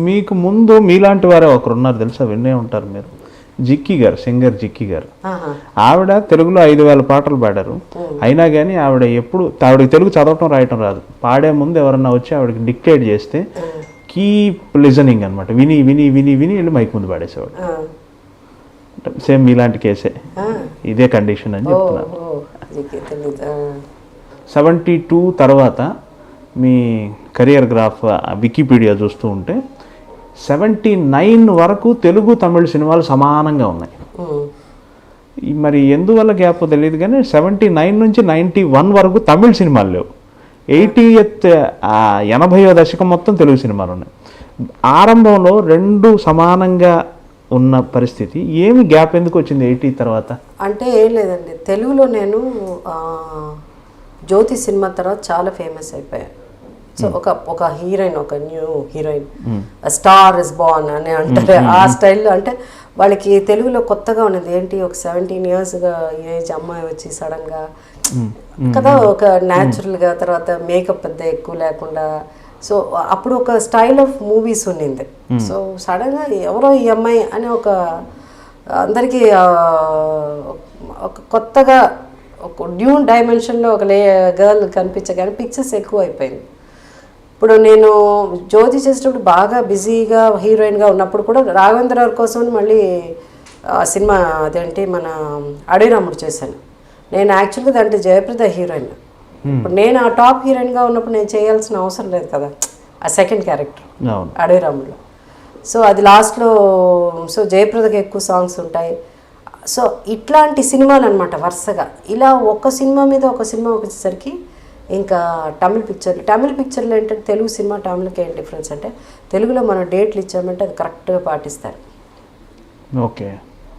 మీకు ముందు మీలాంటి వారే ఒకరు ఉన్నారు తెలుసా, విన్నే ఉంటారు మీరు, జిక్కి గారు, సింగర్ జిక్కి గారు. ఆవిడ తెలుగులో 5,000 పాటలు పాడారు. అయినా కానీ ఆవిడకి తెలుగు చదవటం రాయటం రాదు. పాడే ముందు ఎవరన్నా వచ్చి ఆవిడకి డిక్టేట్ చేస్తే కీప్ లిజనింగ్ అనమాట, విని విని విని విని వెళ్ళి మైక్ ముందు పాడేసేవాడు. సేమ్ మీలాంటి కేసే, ఇదే కండిషన్ అని చెప్తున్నారు. 72 తర్వాత మీ కెరియర్ గ్రాఫ్ వికీపీడియా చూస్తూ ఉంటే 79 వరకు తెలుగు తమిళ సినిమాలు సమానంగా ఉన్నాయి. మరి ఎందువల్ల గ్యాప్ తెలియదు కానీ 79 నుంచి 91 వరకు తమిళ సినిమాలు లేవు. 80వ దశకం మొత్తం తెలుగు సినిమాలు ఉన్నాయి. ఆరంభంలో రెండు సమానంగా ఉన్న పరిస్థితి, ఏమి గ్యాప్ ఎందుకు వచ్చింది 80 తర్వాత? అంటే ఏం లేదండి, తెలుగులో నేను జ్యోతి సినిమా తర్వాత చాలా ఫేమస్ అయిపోయాను. సో ఒక హీరోయిన్, ఒక new heroine, star is born అని అంటారు ఆ స్టైల్లో. అంటే వాళ్ళకి తెలుగులో కొత్తగా ఉన్నది ఏంటి, ఒక 17 ఇయర్స్గా ఏజ్ అమ్మాయి వచ్చి సడన్గా కదా, ఒక న్యాచురల్గా, తర్వాత మేకప్ పెద్ద ఎక్కువ లేకుండా. సో అప్పుడు ఒక స్టైల్ ఆఫ్ మూవీస్ ఉన్నింది. సో సడన్గా ఎవరో ఈ అమ్మాయి అని ఒక అందరికీ ఒక కొత్తగా ఒక న్యూ డైమెన్షన్లో ఒక గర్ల్ కనిపించగానే పిక్చర్స్ ఎక్కువ అయిపోయింది. ఇప్పుడు నేను జ్యోతి చేసేటప్పుడు బాగా బిజీగా హీరోయిన్గా ఉన్నప్పుడు కూడా రాఘవేంద్ర గారి కోసం మళ్ళీ సినిమా అదేంటి మన అడవిరాముడు చేశాను. నేను యాక్చువల్గా దాంట్లో జయప్రద హీరోయిన్. ఇప్పుడు నేను ఆ టాప్ హీరోయిన్గా ఉన్నప్పుడు నేను చేయాల్సిన అవసరం లేదు కదా ఆ సెకండ్ క్యారెక్టర్ అడవిరాముడులో. సో అది లాస్ట్లో, సో జయప్రదకి ఎక్కువ సాంగ్స్ ఉంటాయి. సో ఇట్లాంటి సినిమాలు అనమాట వరుసగా. ఇలా ఒక సినిమా మీద ఒక సినిమా వచ్చేసరికి ఇంకా తమిళ పిక్చర్లు ఏంటంటే తెలుగు సినిమా తమిళకి ఏం డిఫరెన్స్ అంటే, తెలుగులో మనం డేట్లు ఇచ్చామంటే అది కరెక్ట్గా పాటిస్తారు. ఓకే.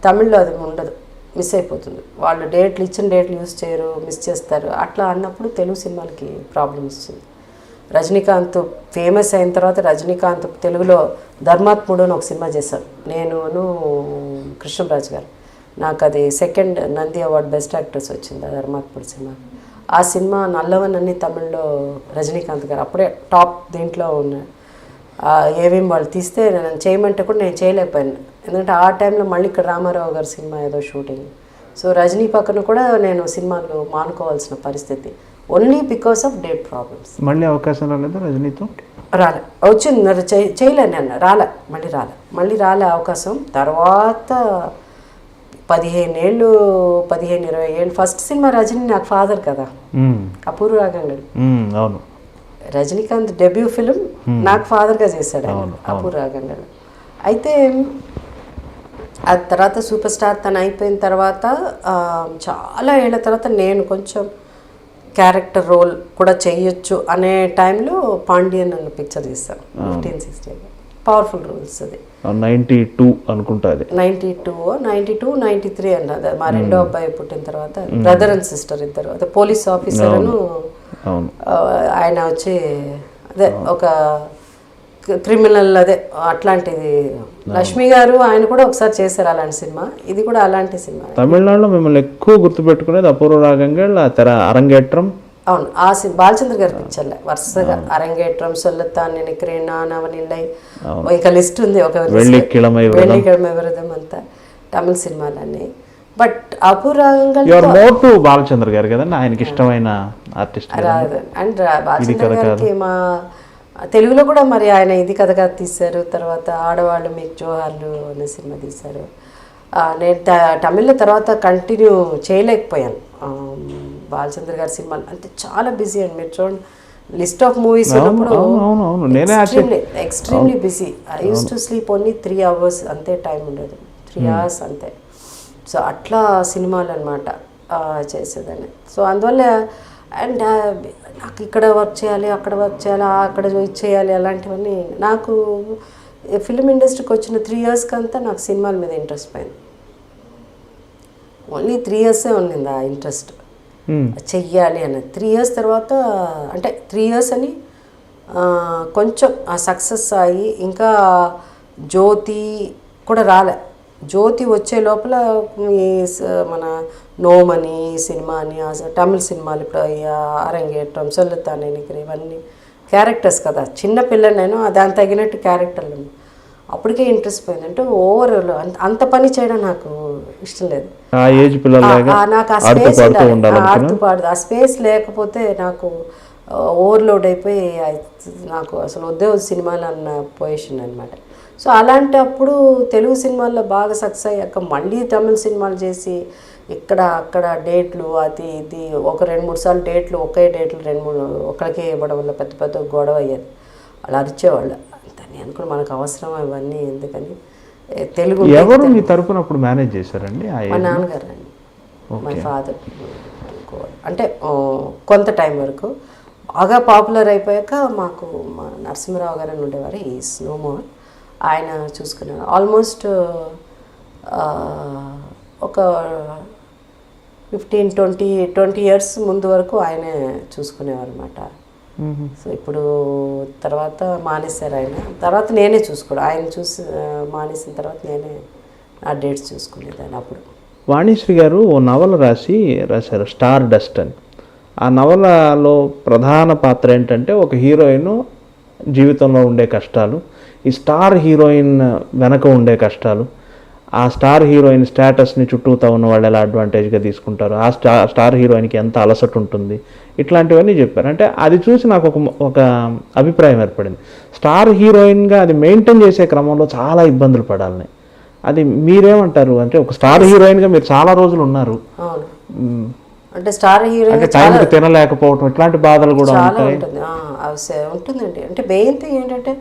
తమిళ్లో అది ఉండదు, మిస్ అయిపోతుంది. వాళ్ళు ఇచ్చిన డేట్లు యూస్ చేయరు, మిస్ చేస్తారు. అట్లా అన్నప్పుడు తెలుగు సినిమాలకి ప్రాబ్లం వస్తుంది. రజనీకాంత్ ఫేమస్ అయిన తర్వాత రజనీకాంత్ తెలుగులో ధర్మాత్ముడు అని ఒక సినిమా చేశాను నేను కృష్ణరాజు గారు. నాకు అది second Nandi award best actress వచ్చింది ఆ ధర్మాత్ముడు సినిమా. ఆ సినిమా నల్లవన్ అన్ని తమిళ్లో రజనీకాంత్ గారు అప్పుడే టాప్ దీంట్లో ఉన్నారు. ఏవేం వాళ్ళు తీస్తే నేను చేయమంటే కూడా నేను చేయలేకపోయాను. ఎందుకంటే ఆ టైంలో మళ్ళీ ఇక్కడ రామారావు గారి సినిమా ఏదో షూటింగ్. సో రజనీ పక్కన కూడా నేను సినిమాలు మానుకోవాల్సిన పరిస్థితి, only because of date problems. మళ్ళీ అవకాశం రాలేదు రజనీతో? రాలే, వచ్చింది చేయలేను నేను, మళ్ళీ రాలే అవకాశం. తర్వాత 15-20 ఏళ్ళు ఫస్ట్ సినిమా రజనీ నాకు ఫాదర్ కదా, అపూర్వ రాగంగడి. అవును, రజనీకాంత్ డెబ్యూ ఫిలిం నాకు ఫాదర్గా చేశాడు ఆయన, అపూర్వ రాగంగడి. అయితే ఆ తర్వాత సూపర్ స్టార్ తను అయిపోయిన తర్వాత చాలా ఏళ్ళ తర్వాత నేను కొంచెం క్యారెక్టర్ రోల్ కూడా చేయొచ్చు అనే టైంలో పాండ్యన్ అన్న పిక్చర్ తీస్తాను 1560. Powerful roles. అది 92 అనుకుంటా, అది 92, 93 అన్నది. మా రెండో అబ్బాయి పుట్టిన తర్వాత బ్రదర్ అండ్ సిస్టర్ ఇద్దరు. అదే పోలీస్ ఆఫీసర్ను ఆయన వచ్చి అదే ఒక క్రిమినల్, అదే అట్లాంటిది. లక్ష్మి గారు ఆయన కూడా ఒకసారి చేశారు అలాంటి సినిమా. ఇది కూడా అలాంటి సినిమా. తమిళనాడులో మిమ్మల్ని ఎక్కువ గుర్తుపెట్టుకునేది అపూర్వ రాగంగల్, తెర అరంగేట్రం. అవును, ఆ బాలచంద్ర గారి పిక్చర్లే వరుసగా అరంగేట్రం, సొల్లత్తాన్ నిனைக்கிறேன், నవనిల్లై, ఇక లిస్ట్ ఉంది. ఒక వెள்ளிக்கிழமை విరదం అంతా తమిళ సినిమాలన్నీ. బట్ అపూర్వ రాగంగల్ బాలచంద్ర గారు కదండి, ఆయనకి ఇష్టమైన ఆర్టిస్ట్. అండ్ బాలచంద్ర గారికి మా తెలుగులో కూడా మరి ఆయన ఇది కథగా తీశారు. తర్వాత ఆడవాళ్ళు మీకు జోహార్లు అనే సినిమా తీశారు. నేను తమిళ్లో తర్వాత కంటిన్యూ చేయలేకపోయాను బాలచంద్ర గారి సినిమాలు. అంటే చాలా బిజీ అండి, మీరు చూడండి లిస్ట్ ఆఫ్ మూవీస్ ఉన్నప్పుడు extremely busy. I use to sleep only 3 hours, అంతే టైం ఉండదు, 3 hours అంతే. సో అట్లా సినిమాలు అనమాట చేసేదాన్ని. సో అందువల్ల అండ్ నాకు ఇక్కడ వర్క్ చేయాలి, అక్కడ వర్క్ చేయాలి, అక్కడ చేయాలి, అలాంటివన్నీ. నాకు ఫిల్మ్ ఇండస్ట్రీకి వచ్చిన 3 years అంతా నాకు సినిమాల మీద ఇంట్రెస్ట్ పోయింది. ఓన్లీ 3 years ఉండింది ఆ ఇంట్రెస్ట్, చెయ్యాలి అన్నది. 3 years తర్వాత అంటే 3 years అని కొంచెం సక్సెస్ అయ్యి ఇంకా జ్యోతి కూడా రాలే. జ్యోతి వచ్చే లోపల మన నోమని సినిమా అని తమిళ సినిమాలు ఇప్పుడు అరంగేట్రం, సొల్లత్తాన్ నిனைக்கிறேன், ఇవన్నీ క్యారెక్టర్స్ కదా, చిన్న పిల్ల నేను దానికి తగినట్టు క్యారెక్టర్లు అప్పటికే ఇంట్రెస్ట్ పోయింది. అంటే ఓవరాల్ అంత పని చేయడం నాకు ఇష్టం లేదు. ఆ ఏజ్ పిల్లలాగా నాకు ఆ స్పేస్ ఆడుతూ ఆ స్పేస్ లేకపోతే నాకు ఓవర్లోడ్ అయిపోయి నాకు అసలు వద్దే సినిమాలు అన్న పొజిషన్ అనమాట. సో అలాంటప్పుడు తెలుగు సినిమాల్లో బాగా సక్సెస్ అయ్యాక మళ్ళీ తమిళ సినిమాలు చేసి ఇక్కడ అక్కడ డేట్లు అది ఇది ఒక 2-3 సార్లు డేట్లు ఒకే డేట్లు 2-3 ఒకరికే ఇవ్వడం వల్ల పెద్ద పెద్ద గొడవ అయ్యేది. వాళ్ళు అరిచేవాళ్ళు. దాన్ని అనుకుని మనకు అవసరం ఇవన్నీ ఎందుకని తెలుగు. ఎవరు మీ తరపున అప్పుడు మేనేజ్ చేశారండి? మా నాన్నగారు అండి, మై ఫాదర్. అంటే కొంత టైం వరకు బాగా పాపులర్ అయిపోయాక మాకు మా నరసింహరావు గారు అని ఉండేవారు, ఈజ్ నో మోర్. ఆయన చూసుకున్నారు ఆల్మోస్ట్ ఒక 15-20 ఇయర్స్ ముందు వరకు ఆయనే చూసుకునేవారు అనమాట. సో ఇప్పుడు తర్వాత మానేశారు ఆయన. తర్వాత నేనే చూసుకోవడం, ఆయన చూసి మానేసిన తర్వాత నేనే ఆ డేట్స్ చూసుకునేదాన్ని. అప్పుడు వాణిశ్రీ గారు ఓ నవల రాశారు, స్టార్ డస్ట్ అని. ఆ నవలలో ప్రధాన పాత్ర ఏంటంటే ఒక హీరోయిన్ జీవితంలో ఉండే కష్టాలు, ఈ స్టార్ హీరోయిన్ వెనక ఉండే కష్టాలు, ఆ స్టార్ హీరోయిన్ స్టేటస్ని చుట్టూతా ఉన్న వాళ్ళు ఎలా అడ్వాంటేజ్గా తీసుకుంటారు, ఆ స్టార్ హీరోయిన్కి ఎంత అలసట ఉంటుంది, ఇట్లాంటివన్నీ చెప్పారు. అంటే అది చూసి నాకు ఒక అభిప్రాయం ఏర్పడింది. స్టార్ హీరోయిన్గా అది మెయింటైన్ చేసే క్రమంలో చాలా ఇబ్బందులు పడాలని. అది మీరేమంటారు? అంటే ఒక స్టార్ హీరోయిన్గా మీరు చాలా రోజులు ఉన్నారు, అంటే స్టార్ హీరోయిన్ టైంకి తినలేకపోవడం ఇట్లాంటి బాధలు కూడా ఉంటుందండి. అంటే మెయిన్ థింగ్ ఏంటంటే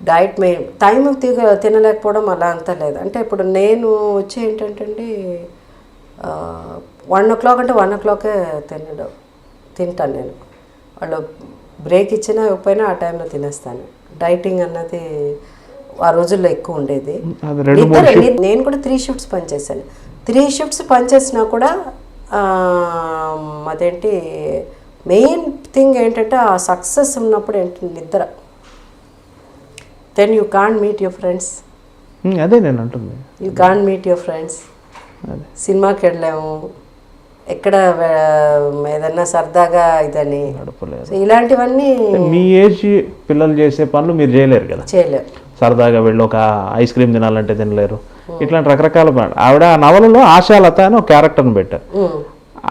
డైట్ మెయిన్, టైం తినలేకపోవడం అలా అంతా లేదు. అంటే ఇప్పుడు నేను వచ్చి ఏంటంటే 1 o'clock అంటే 1 o'clock తింటాను నేను. వాళ్ళు బ్రేక్ ఇచ్చినా ఇవ్వకపోయినా ఆ టైంలో తినేస్తాను. డైటింగ్ అన్నది ఆ రోజుల్లో ఎక్కువ ఉండేది. నేను కూడా 3 shifts పనిచేశాను. 3 shifts పనిచేసినా కూడా అదేంటి మెయిన్ థింగ్ ఏంటంటే ఆ సక్సెస్ ఉన్నప్పుడు ఏంటంటే నిద్ర. Then you can't meet your friends. అదే నేను అంటుంది, you can't meet your friends. సినిమాకి వెళ్ళాము, ఎక్కడ ఏదన్నా సరదాగా ఇదని ఇలాంటివన్నీ. మీ ఏజ్ పిల్లలు చేసే పనులు మీరు చేయలేరు కదా, చేయలేరు. సరదాగా వెళ్ళి ఒక ఐస్ క్రీమ్ తినాలంటే తినలేరు. ఇట్లాంటి రకరకాల ఆవిడ ఆ నవలలో ఆశాలత అని ఒక క్యారెక్టర్ని పెట్టారు.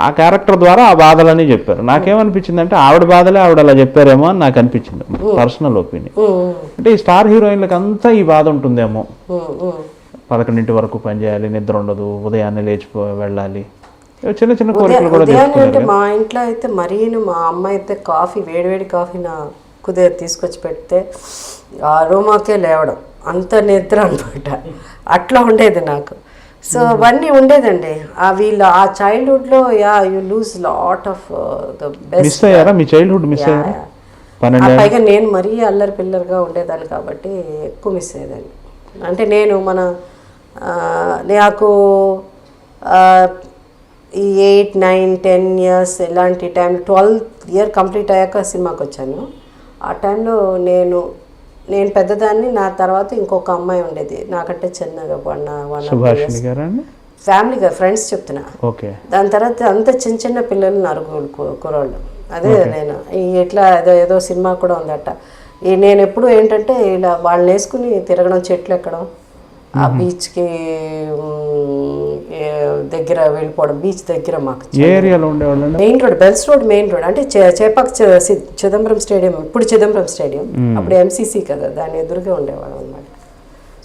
ఆ క్యారెక్టర్ ద్వారా ఆ బాధలని చెప్పారు. నాకేమనిపించింది అంటే ఆవిడ బాధలే ఆవిడ అలా చెప్పారేమో అని నాకు అనిపించింది, పర్సనల్ ఒపీనియన్. అంటే ఈ స్టార్ హీరోయిన్లకు అంతా ఈ బాధ ఉంటుందేమో, 11 వరకు పనిచేయాలి, నిద్ర ఉండదు, ఉదయాన్నే వెళ్ళాలి, చిన్న చిన్న కోరికలు కూడా అంటే మా ఇంట్లో అయితే మరీను మా అమ్మ అయితే కాఫీ వేడివేడి కాఫీ నా కుదిరి తీసుకొచ్చి పెడితే ఆ రూమాకే లేవడం, అంత నిద్ర అనమాట. అట్లా ఉండేది నాకు. సో అవన్నీ ఉండేదండి. వీళ్ళ ఆ చైల్డ్హుడ్లో you lose lot of the best. మీ చైల్డ్హుడ్ మిస్ అయ్యారా? పైగా నేను మరీ అల్లరి పిల్లలుగా ఉండేదాన్ని కాబట్టి ఎక్కువ మిస్ అయ్యేదాన్ని. అంటే నేను నాకు ఈ 8, 9, 10 years ఇలాంటి టైం 12th year కంప్లీట్ అయ్యాక సినిమాకి వచ్చాను. ఆ టైంలో నేను పెద్దదాన్ని, నా తర్వాత ఇంకొక అమ్మాయి ఉండేది నాకంటే చిన్నగా, ఫ్యామిలీగా ఫ్రెండ్స్ చెప్తున్నా. దాని తర్వాత అంత చిన్న పిల్లలు నలుగురు కుర్రాళ్ళు. అదే నేను ఎట్లా ఏదో సినిమా కూడా ఉందట. నేను ఎప్పుడు ఏంటంటే ఇలా వాళ్ళని వేసుకుని తిరగడం, చెట్లు ఎక్కడం, ఆ బీచ్కి దగ్గర వెళ్ళిపోవడం. బీచ్ దగ్గర మాకు main road, Bells Road main road. అంటే చేపాక చిదంబరం స్టేడియం, ఇప్పుడు చిదంబరం స్టేడియం, అప్పుడు ఎంసీసీ కదా, దాని ఎదురుగా ఉండేవాళ్ళం అనమాట.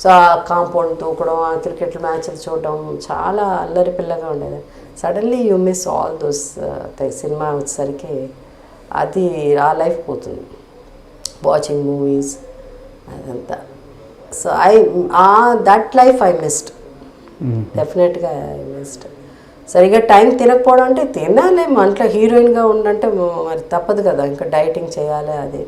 సో ఆ కాంపౌండ్ తూకడం, ఆ క్రికెట్ మ్యాచ్లు చూడడం, చాలా అల్లరి పిల్లగా ఉండేది. Suddenly you miss all those. Cinema వచ్చేసరికి అది ఆ లైఫ్ పోతుంది, వాచింగ్ మూవీస్ అదంతా. So that life I missed, డెఫినెట్గా ఐ మిస్డ్. సరిగ్గా టైం తినకపోవడం అంటే తినాలి, మన ఇంట్లో హీరోయిన్గా ఉండంటే మరి తప్పదు కదా, ఇంకా డైటింగ్ చేయాలి అది.